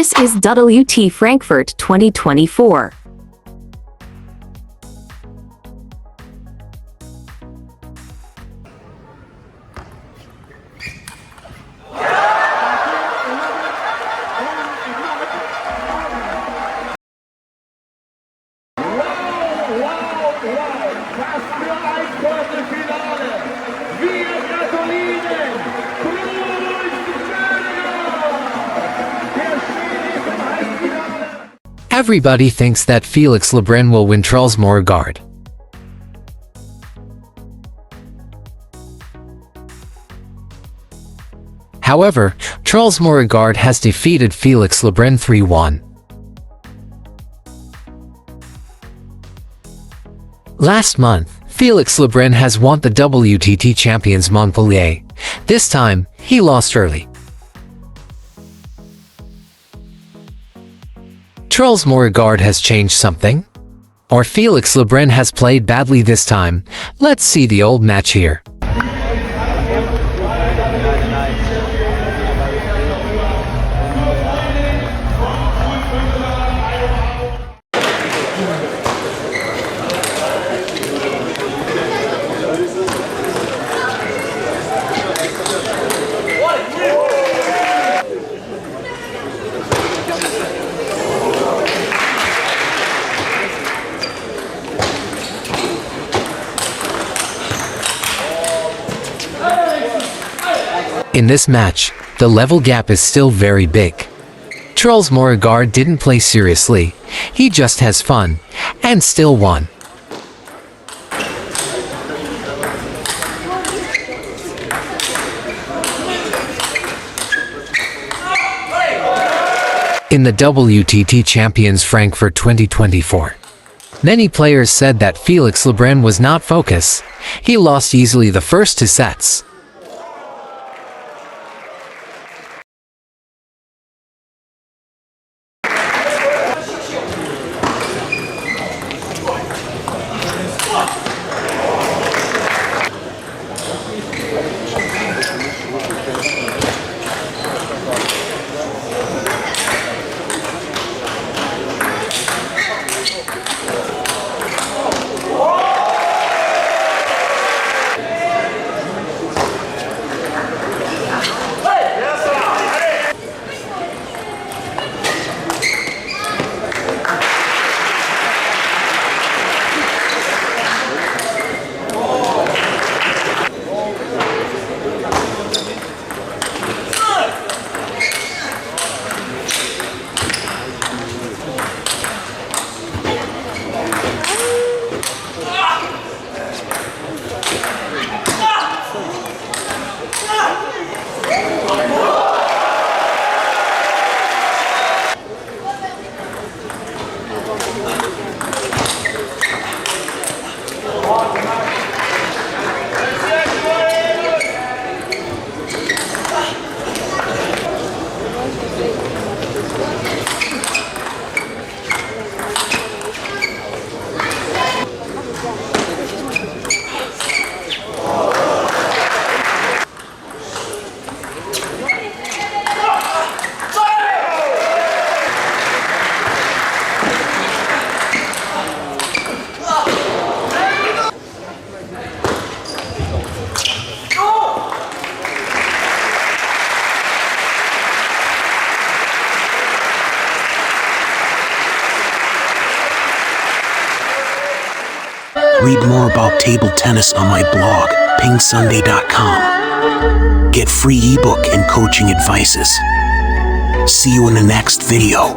This is WTT Frankfurt 2024. Everybody thinks that Felix Lebrun will win Truls Moregard. However, Truls Moregard has defeated Felix Lebrun 3-1. Last month, Felix Lebrun has won the WTT Champions Montpellier. This time, he lost early. Truls Moregard has changed something? Or Felix Lebrun has played badly this time? Let's see the old match here. In this match, the level gap is still very big. Truls Moregard didn't play seriously, he just has fun, and still won. In the WTT Champions Frankfurt 2024, many players said that Felix Lebrun was not focused. He lost easily the first 2 sets. Read more about table tennis on my blog, PingSunday.com. Get free ebook and coaching advices. See you in the next video.